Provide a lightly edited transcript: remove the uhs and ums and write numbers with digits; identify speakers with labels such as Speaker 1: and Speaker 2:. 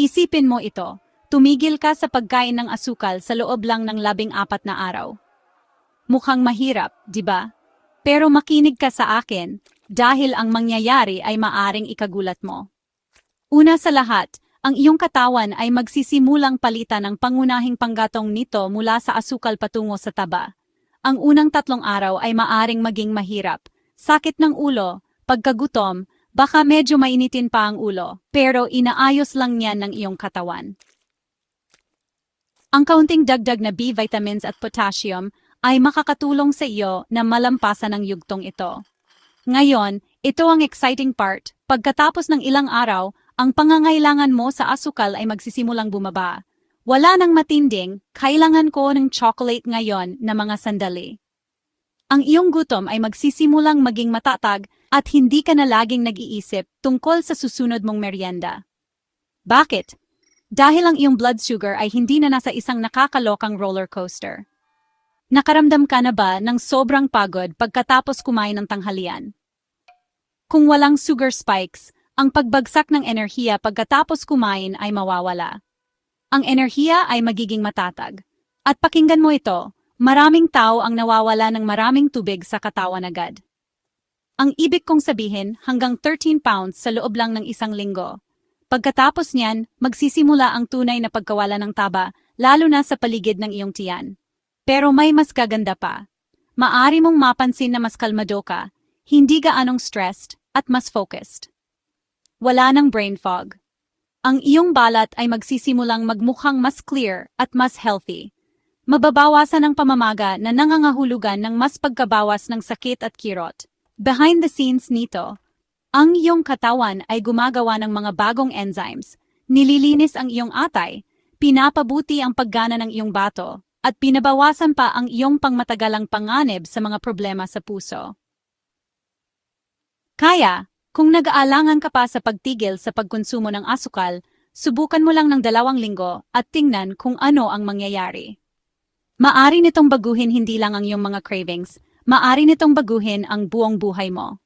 Speaker 1: Isipin mo ito, tumigil ka sa pagkain ng asukal sa loob lang ng 14 na araw. Mukhang mahirap, di ba? Pero makinig ka sa akin, dahil ang mangyayari ay maaring ikagulat mo. Una sa lahat, ang iyong katawan ay magsisimulang palitan ng pangunahing panggatong nito mula sa asukal patungo sa taba. Ang unang 3 araw ay maaring maging mahirap. Sakit ng ulo, pagkagutom, baka medyo mainitin pa ang ulo, pero inaayos lang niyan ng iyong katawan. Ang kaunting dagdag na B vitamins at potassium ay makakatulong sa iyo na malampasan ang yugtong ito. Ngayon, ito ang exciting part. Pagkatapos ng ilang araw, ang pangangailangan mo sa asukal ay magsisimulang bumaba. Wala nang matinding, kailangan ko ng chocolate ngayon na mga sandali. Ang iyong gutom ay magsisimulang maging matatag at hindi ka na laging nag-iisip tungkol sa susunod mong merienda. Bakit? Dahil ang iyong blood sugar ay hindi na nasa isang nakakalokang roller coaster. Nakaramdam ka na ba ng sobrang pagod pagkatapos kumain ng tanghalian? Kung walang sugar spikes, ang pagbagsak ng enerhiya pagkatapos kumain ay mawawala. Ang enerhiya ay magiging matatag. At pakinggan mo ito, maraming tao ang nawawala ng maraming tubig sa katawan agad. Ang ibig kong sabihin, hanggang 13 pounds sa loob lang ng isang linggo. Pagkatapos niyan, magsisimula ang tunay na pagkawala ng taba, lalo na sa paligid ng iyong tiyan. Pero may mas gaganda pa. Maari mong mapansin na mas kalmado ka, hindi gaanong stressed, at mas focused. Wala ng brain fog. Ang iyong balat ay magsisimulang magmukhang mas clear at mas healthy. Mababawasan ang pamamaga na nangangahulugan ng mas pagkabawas ng sakit at kirot. Behind the scenes nito, ang iyong katawan ay gumagawa ng mga bagong enzymes, nililinis ang iyong atay, pinapabuti ang paggana ng iyong bato, at pinabawasan pa ang iyong pangmatagalang panganib sa mga problema sa puso. Kaya, kung nag-aalangan ka pa sa pagtigil sa pagkonsumo ng asukal, subukan mo lang ng 2 linggo at tingnan kung ano ang mangyayari. Maari nitong baguhin hindi lang ang iyong mga cravings, maari nitong baguhin ang buong buhay mo.